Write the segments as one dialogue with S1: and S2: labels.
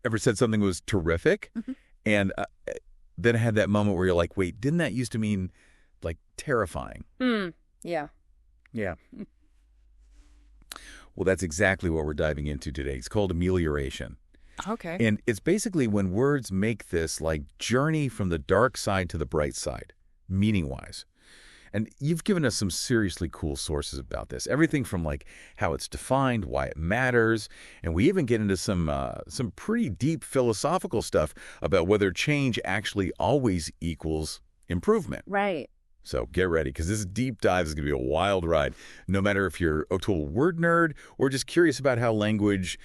S1: Ever said something was terrific, and then had that moment where you're like, wait, didn't that used to mean, like, terrifying?
S2: Yeah.
S1: Yeah. Well, that's exactly what we're diving into today. It's called amelioration.
S2: Okay.
S1: And it's basically when words make this, like, journey from the dark side to the bright side, meaning-wise. And you've given us some seriously cool sources about this. Everything from, like, how it's defined, why it matters, and we even get into some pretty deep philosophical stuff about whether change actually always equals improvement.
S2: Right.
S1: So get ready, because this deep dive is going to be a wild ride, no matter if you're a total word nerd or just curious about how language,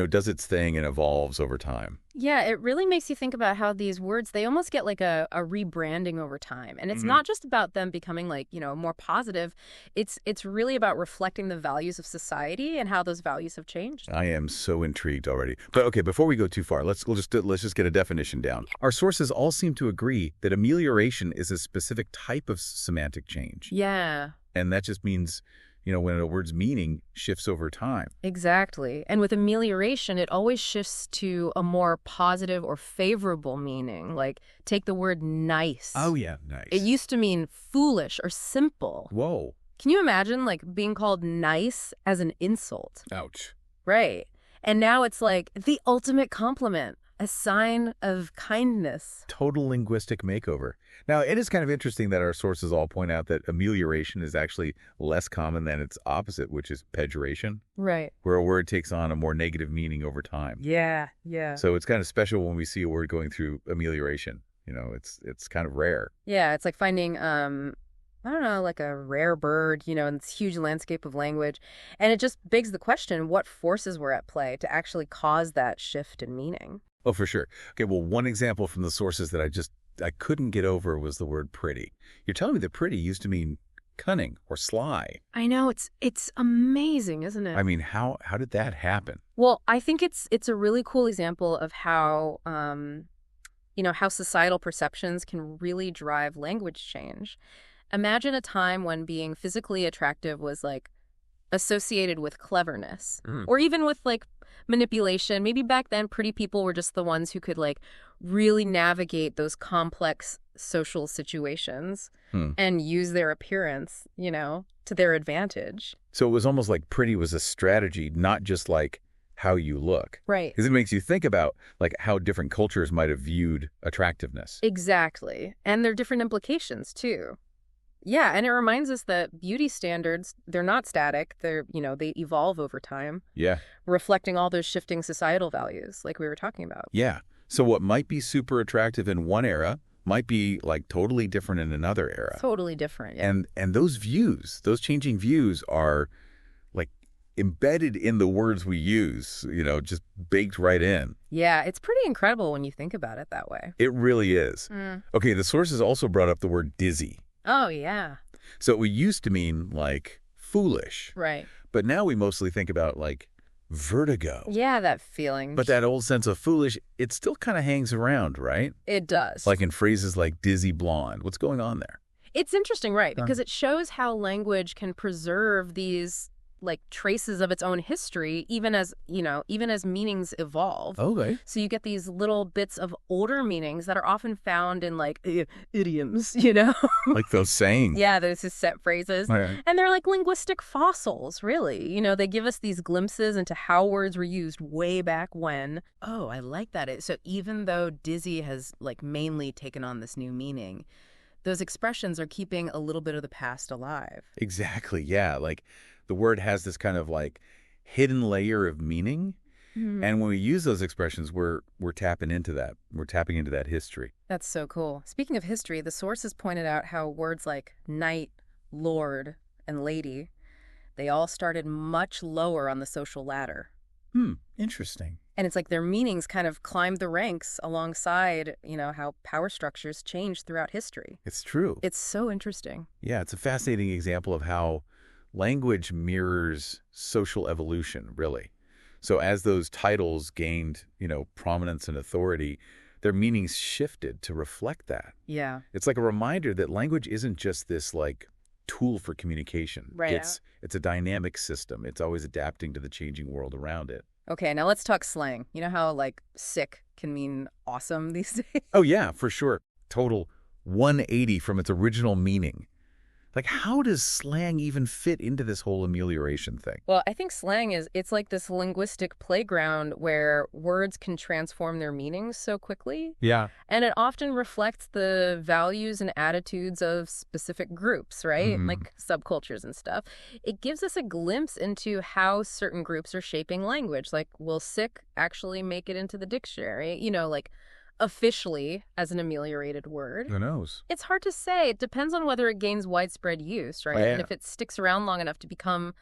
S1: does its thing and evolves over time.
S2: Yeah, it really makes you think about how these words, they almost get like a rebranding over time. And it's not just about them becoming like, more positive. It's really about reflecting the values of society and how those values have changed.
S1: I am so intrigued already. But okay, before we go too far, let's just get a definition down. Our sources all seem to agree that amelioration is a specific type of semantic change.
S2: Yeah.
S1: And that just means, when a word's meaning shifts over time.
S2: Exactly. And with amelioration, it always shifts to a more positive or favorable meaning. Like, take the word nice.
S1: Oh, yeah, nice.
S2: It used to mean foolish or simple.
S1: Whoa.
S2: Can you imagine, like, being called nice as an insult?
S1: Ouch.
S2: Right. And now it's like the ultimate compliment, a sign of kindness.
S1: Total linguistic makeover. Now, it is kind of interesting that our sources all point out that amelioration is actually less common than its opposite, which is pejoration.
S2: Right.
S1: Where a word takes on a more negative meaning over time.
S2: Yeah.
S1: So it's kind of special when we see a word going through amelioration. It's kind of rare.
S2: Yeah, it's like finding, I don't know, like a rare bird, in this huge landscape of language. And it just begs the question, what forces were at play to actually cause that shift in meaning?
S1: Oh, for sure. Okay, well, one example from the sources that I couldn't get over was the word pretty. You're telling me that pretty used to mean cunning or sly.
S2: I know, it's amazing, isn't it?
S1: I mean, how did that happen?
S2: Well, I think it's a really cool example of how, how societal perceptions can really drive language change. Imagine a time when being physically attractive was like associated with cleverness or even with like manipulation. Maybe back then pretty people were just the ones who could like really navigate those complex social situations and use their appearance, to their advantage.
S1: So it was almost like pretty was a strategy, not just like how you look.
S2: Right.
S1: Because it makes you think about like how different cultures might have viewed attractiveness.
S2: Exactly. And there are different implications too. Yeah, and it reminds us that beauty standards, they're not static. They're, they evolve over time.
S1: Yeah.
S2: Reflecting all those shifting societal values like we were talking about.
S1: Yeah. So what might be super attractive in one era might be like totally different in another era.
S2: Totally different. Yeah.
S1: And those views, those changing views are like embedded in the words we use, just baked right in.
S2: Yeah, it's pretty incredible when you think about it that way.
S1: It really is. Okay, the sources also brought up the word dizzy.
S2: Oh, yeah.
S1: So it used to mean like foolish.
S2: Right.
S1: But now we mostly think about like vertigo.
S2: Yeah, that feeling.
S1: But that old sense of foolish, it still kind of hangs around, right?
S2: It does.
S1: Like in phrases like dizzy blonde. What's going on there?
S2: It's interesting, right? Because it shows how language can preserve these like traces of its own history, even as meanings evolve.
S1: Okay.
S2: So you get these little bits of older meanings that are often found in like idioms,
S1: Like those sayings.
S2: Yeah, those just set phrases.
S1: Right.
S2: And they're like linguistic fossils, really. They give us these glimpses into how words were used way back when. Oh, I like that. So even though dizzy has like mainly taken on this new meaning, those expressions are keeping a little bit of the past alive.
S1: Exactly. Yeah. Like the word has this kind of like hidden layer of meaning. And when we use those expressions, we're tapping into that. We're tapping into that history.
S2: That's so cool. Speaking of history, the sources pointed out how words like knight, lord, and lady, they all started much lower on the social ladder.
S1: Interesting.
S2: And it's like their meanings kind of climbed the ranks alongside, how power structures changed throughout history.
S1: It's true.
S2: It's so interesting.
S1: Yeah, it's a fascinating example of how language mirrors social evolution, really. So as those titles gained, prominence and authority, their meanings shifted to reflect that.
S2: Yeah.
S1: It's like a reminder that language isn't just this like tool for communication.
S2: Right.
S1: It's a dynamic system. It's always adapting to the changing world around it.
S2: Okay, now let's talk slang. You know how, like, sick can mean awesome these days?
S1: Oh, yeah, for sure. Total 180 from its original meaning. Like, how does slang even fit into this whole amelioration thing?
S2: Well, I think slang it's like this linguistic playground where words can transform their meanings so quickly.
S1: Yeah.
S2: And it often reflects the values and attitudes of specific groups, right? Like subcultures and stuff. It gives us a glimpse into how certain groups are shaping language. Like, will sick actually make it into the dictionary? Like officially as an ameliorated word.
S1: Who knows?
S2: It's hard to say. It depends on whether it gains widespread use, right?
S1: Yeah.
S2: And if it sticks around long enough to become,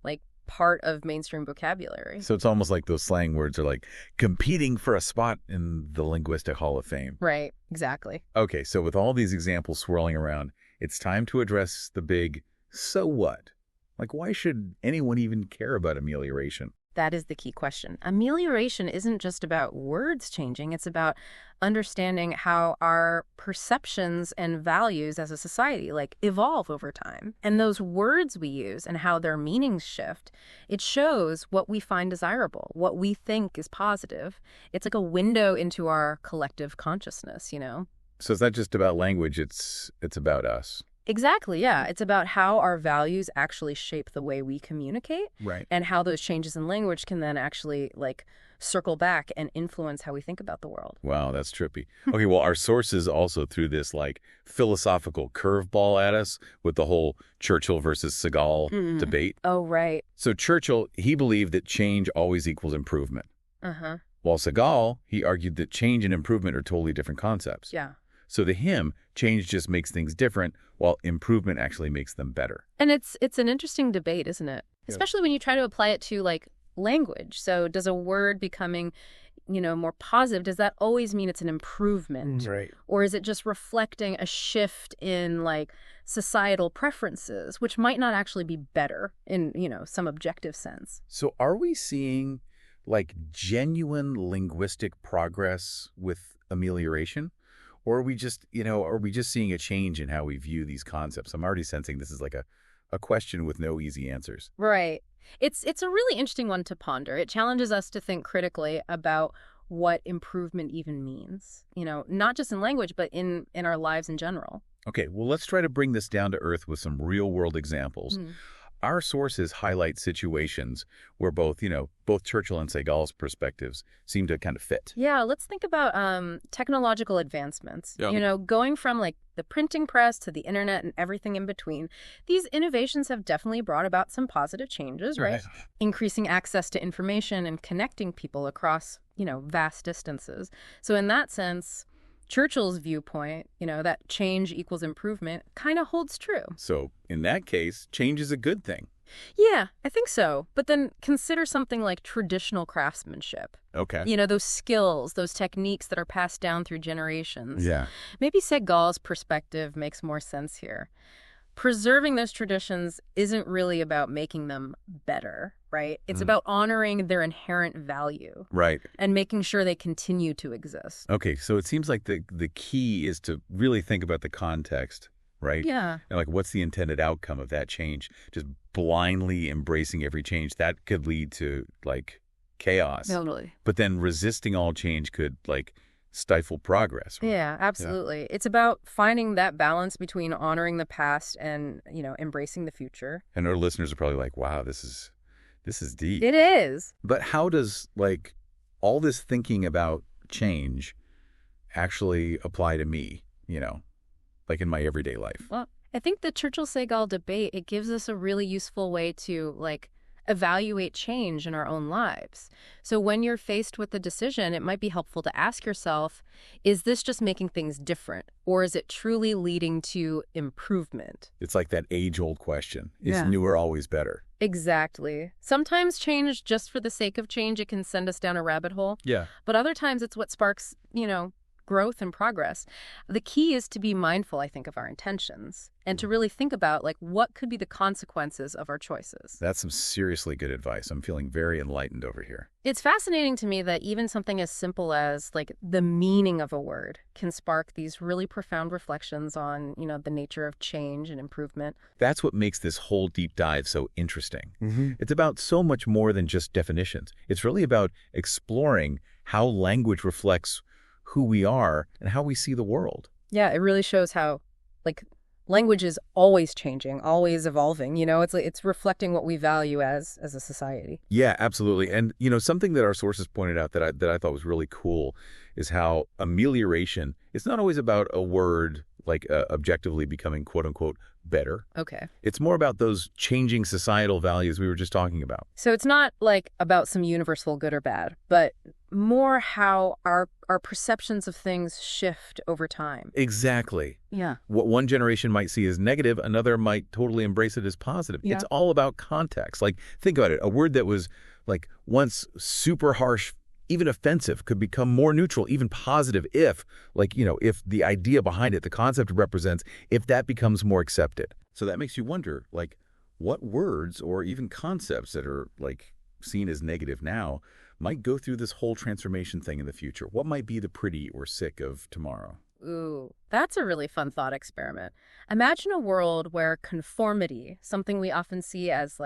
S2: like, part of mainstream vocabulary.
S1: So it's almost like those slang words are like competing for a spot in the Linguistic Hall of Fame.
S2: Right, exactly.
S1: Okay, so with all these examples swirling around, it's time to address the big so what? Like, why should anyone even care about amelioration?
S2: That is the key question. Amelioration isn't just about words changing. It's about understanding how our perceptions and values as a society, like, evolve over time. And those words we use and how their meanings shift, it shows what we find desirable, what we think is positive. It's like a window into our collective consciousness,
S1: So it's not just about language, it's about us.
S2: Exactly, yeah. It's about how our values actually shape the way we communicate.
S1: Right.
S2: And how those changes in language can then actually, like, circle back and influence how we think about the world.
S1: Wow, that's trippy. Okay, well, our sources also threw this, like, philosophical curveball at us with the whole Churchill versus Seagal debate.
S2: Oh, right.
S1: So Churchill, he believed that change always equals improvement.
S2: Uh-huh.
S1: While Seagal, he argued that change and improvement are totally different concepts.
S2: Yeah.
S1: So to him, change just makes things different, while improvement actually makes them better.
S2: And it's an interesting debate, isn't it?
S1: Yeah.
S2: Especially when you try to apply it to, like, language. So does a word becoming, more positive, does that always mean it's an improvement?
S1: Right.
S2: Or is it just reflecting a shift in, like, societal preferences, which might not actually be better in, some objective sense?
S1: So are we seeing, like, genuine linguistic progress with amelioration? Or are we just, seeing a change in how we view these concepts? I'm already sensing this is like a question with no easy answers.
S2: Right. It's a really interesting one to ponder. It challenges us to think critically about what improvement even means, not just in language, but in our lives in general.
S1: Okay, well, let's try to bring this down to earth with some real-world examples. Our sources highlight situations where both Churchill and Seagal's perspectives seem to kind of fit.
S2: Yeah, let's think about technological advancements.
S1: Yeah.
S2: Going from, like, the printing press to the internet and everything in between. These innovations have definitely brought about some positive changes, right? Increasing access to information and connecting people across, vast distances. So in that sense, Churchill's viewpoint, that change equals improvement, kind of holds true.
S1: So in that case, change is a good thing.
S2: Yeah, I think so. But then consider something like traditional craftsmanship.
S1: Okay.
S2: Those skills, those techniques that are passed down through generations.
S1: Yeah.
S2: Maybe Seagal's perspective makes more sense here. Preserving those traditions isn't really about making them better, right? It's about honoring their inherent value.
S1: Right.
S2: And making sure they continue to exist.
S1: Okay, so it seems like the key is to really think about the context, right?
S2: Yeah.
S1: And, like, what's the intended outcome of that change? Just blindly embracing every change, that could lead to, like, chaos.
S2: Totally.
S1: But then resisting all change could, like, stifle progress. Right?
S2: Yeah, absolutely. It's about finding that balance between honoring the past and, embracing the future.
S1: And our listeners are probably like, wow, this is deep.
S2: It is.
S1: But how does, like, all this thinking about change actually apply to me, like in my everyday life?
S2: Well, I think the Churchill-Seagal debate, it gives us a really useful way to, like, evaluate change in our own lives. So when you're faced with a decision, it might be helpful to ask yourself, is this just making things different? Or is it truly leading to improvement?
S1: It's like that age-old question. Is
S2: Yeah.
S1: newer always better?
S2: Exactly. Sometimes change just for the sake of change, it can send us down a rabbit hole.
S1: Yeah.
S2: But other times it's what sparks, growth and progress. The key is to be mindful, I think, of our intentions and to really think about like what could be the consequences of our choices.
S1: That's some seriously good advice. I'm feeling very enlightened over here.
S2: It's fascinating to me that even something as simple as like the meaning of a word can spark these really profound reflections on, the nature of change and improvement.
S1: That's what makes this whole deep dive so interesting. It's about so much more than just definitions. It's really about exploring how language reflects who we are and how we see the world.
S2: Yeah, it really shows how like language is always changing, always evolving. It's reflecting what we value as a society.
S1: Yeah, absolutely. And, something that our sources pointed out that I thought was really cool is how amelioration is not always about a word like objectively becoming quote unquote better.
S2: Okay.
S1: It's more about those changing societal values we were just talking about.
S2: So it's not like about some universal good or bad, but more how our perceptions of things shift over time.
S1: Exactly.
S2: Yeah.
S1: What one generation might see as negative, another might totally embrace it as positive.
S2: Yeah.
S1: It's all about context. Like, think about it. A word that was like once super harsh, even offensive, could become more neutral, even positive if the idea behind it, the concept it represents, if that becomes more accepted. So that makes you wonder, like, what words or even concepts that are like seen as negative now might go through this whole transformation thing in the future? What might be the pretty or sick of tomorrow?
S2: Ooh, that's a really fun thought experiment. Imagine a world where conformity, something we often see as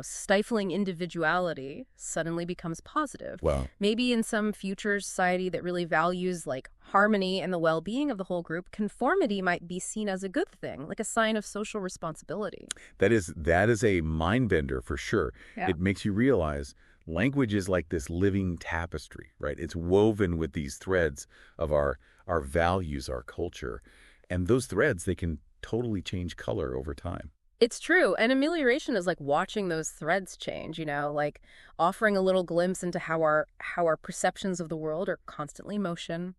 S2: stifling individuality, suddenly becomes positive.
S1: Wow.
S2: Maybe in some future society that really values like harmony and the well-being of the whole group, conformity might be seen as a good thing, like a sign of social responsibility.
S1: That is a mind bender for sure.
S2: Yeah.
S1: It makes you realize language is like this living tapestry, right? It's woven with these threads of our values, our culture. And those threads, they can totally change color over time.
S2: It's true. And amelioration is like watching those threads change, like offering a little glimpse into how our perceptions of the world are constantly in motion,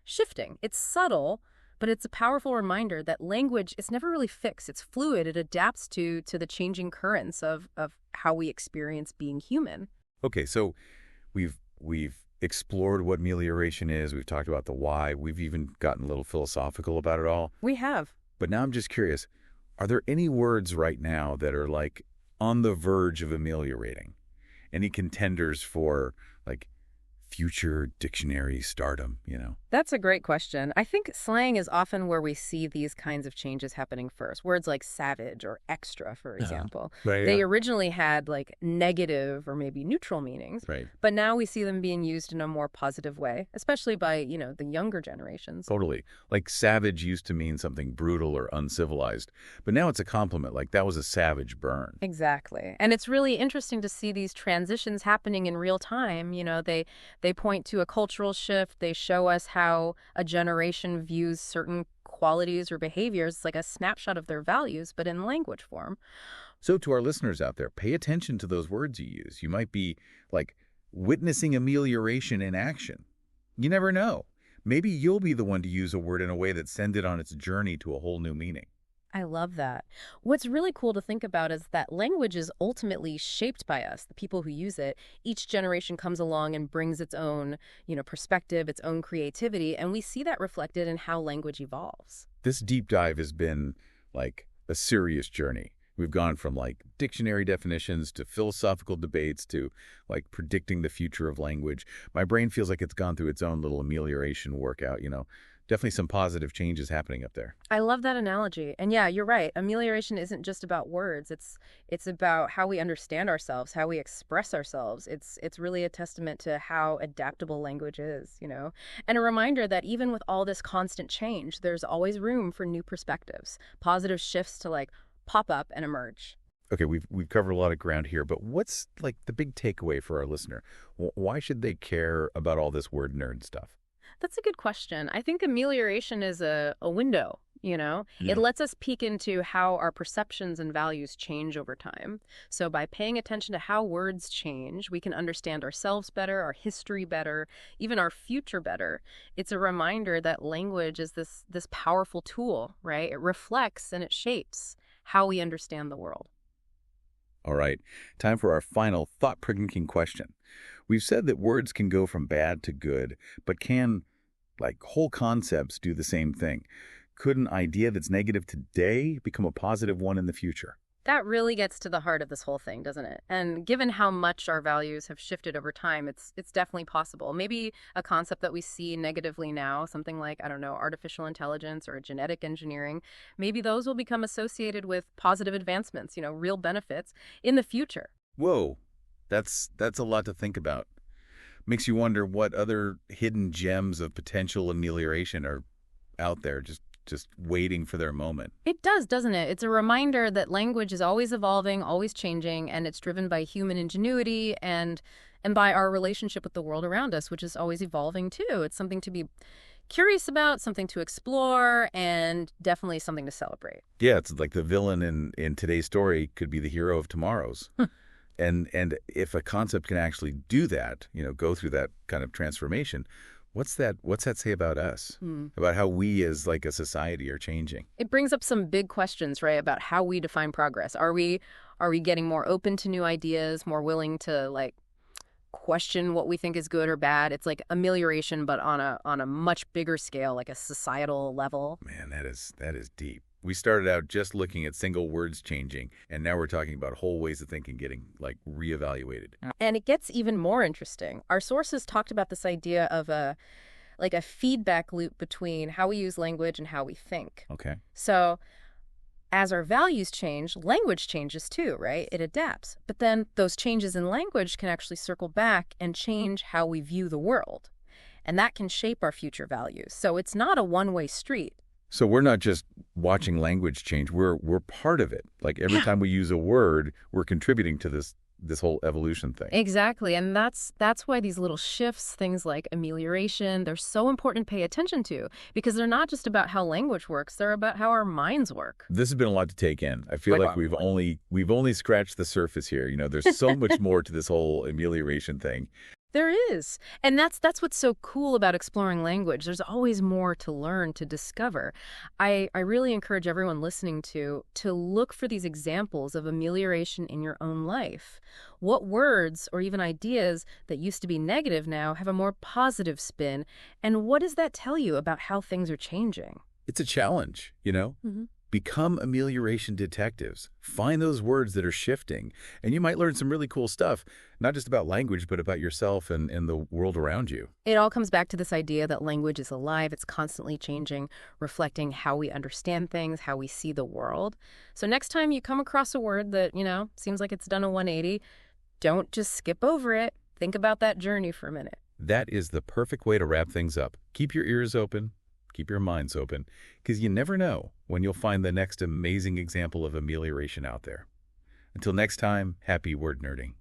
S2: shifting. It's subtle, but it's a powerful reminder that language is never really fixed. It's fluid. It adapts to the changing currents of how we experience being human.
S1: Okay, so we've explored what amelioration is. We've talked about the why. We've even gotten a little philosophical about it all.
S2: We have.
S1: But now I'm just curious, are there any words right now that are like on the verge of ameliorating? Any contenders for like future dictionary stardom,
S2: That's a great question. I think slang is often where we see these kinds of changes happening first. Words like savage or extra, for example.
S1: Right,
S2: They
S1: yeah.
S2: originally had like negative or maybe neutral meanings,
S1: Right.
S2: but now we see them being used in a more positive way, especially by, the younger generations.
S1: Totally. Like savage used to mean something brutal or uncivilized, but now it's a compliment, like that was a savage burn.
S2: Exactly. And it's really interesting to see these transitions happening in real time. They point to a cultural shift. They show us how a generation views certain qualities or behaviors like a snapshot of their values, but in language form.
S1: So to our listeners out there, pay attention to those words you use. You might be like witnessing amelioration in action. You never know. Maybe you'll be the one to use a word in a way that sends it on its journey to a whole new meaning.
S2: I love that. What's really cool to think about is that language is ultimately shaped by us, the people who use it. Each generation comes along and brings its own, perspective, its own creativity, and we see that reflected in how language evolves.
S1: This deep dive has been like a serious journey. We've gone from like dictionary definitions to philosophical debates to like predicting the future of language. My brain feels like it's gone through its own little amelioration workout, Definitely some positive changes happening up there.
S2: I love that analogy. And yeah, you're right. Amelioration isn't just about words. It's about how we understand ourselves, how we express ourselves. It's really a testament to how adaptable language is, And a reminder that even with all this constant change, there's always room for new perspectives, positive shifts to like pop up and emerge.
S1: Okay, we've covered a lot of ground here, but what's like the big takeaway for our listener? Why should they care about all this word nerd stuff?
S2: That's a good question. I think amelioration is a window,
S1: Yeah.
S2: It lets us peek into how our perceptions and values change over time. So by paying attention to how words change, we can understand ourselves better, our history better, even our future better. It's a reminder that language is this powerful tool, right? It reflects and it shapes how we understand the world.
S1: All right, time for our final thought-provoking question. We've said that words can go from bad to good, but can like whole concepts do the same thing. Could an idea that's negative today become a positive one in the future?
S2: That really gets to the heart of this whole thing, doesn't it? And given how much our values have shifted over time, it's definitely possible. Maybe a concept that we see negatively now, something like, I don't know, artificial intelligence or genetic engineering, maybe those will become associated with positive advancements, real benefits in the future.
S1: Whoa, that's a lot to think about. Makes you wonder what other hidden gems of potential amelioration are out there, just waiting for their moment.
S2: It does, doesn't it? It's a reminder that language is always evolving, always changing, and it's driven by human ingenuity and by our relationship with the world around us, which is always evolving too. It's something to be curious about, something to explore, and definitely something to celebrate.
S1: Yeah, it's like the villain in today's story could be the hero of tomorrow's. And if a concept can actually do that, go through that kind of transformation, what's that say about us? About how we as like a society are changing?
S2: It brings up some big questions, right, about how we define progress. Are we getting more open to new ideas, more willing to like question what we think is good or bad? It's like amelioration, but on a much bigger scale, like a societal level.
S1: Man, that is deep. We started out just looking at single words changing, and now we're talking about whole ways of thinking getting like reevaluated.
S2: And it gets even more interesting. Our sources talked about this idea of a feedback loop between how we use language and how we think.
S1: Okay.
S2: So as our values change, language changes too, right? It adapts. But then those changes in language can actually circle back and change how we view the world. And that can shape our future values. So it's not a one-way street.
S1: So we're not just watching language change, we're part of it. Like every time we use a word, we're contributing to this whole evolution thing.
S2: Exactly. And that's why these little shifts, things like amelioration, they're so important to pay attention to, because they're not just about how language works, they're about how our minds work.
S1: This has been a lot to take in. I feel like we've only scratched the surface here. There's so much more to this whole amelioration thing.
S2: There is. And that's what's so cool about exploring language. There's always more to learn, to discover. I really encourage everyone listening to look for these examples of amelioration in your own life. What words or even ideas that used to be negative now have a more positive spin? And what does that tell you about how things are changing?
S1: It's a challenge, Become amelioration detectives. Find those words that are shifting. And you might learn some really cool stuff, not just about language, but about yourself and the world around you.
S2: It all comes back to this idea that language is alive. It's constantly changing, reflecting how we understand things, how we see the world. So next time you come across a word that, seems like it's done a 180, don't just skip over it. Think about that journey for a minute.
S1: That is the perfect way to wrap things up. Keep your ears open. Keep your minds open, because you never know when you'll find the next amazing example of amelioration out there. Until next time, happy word nerding.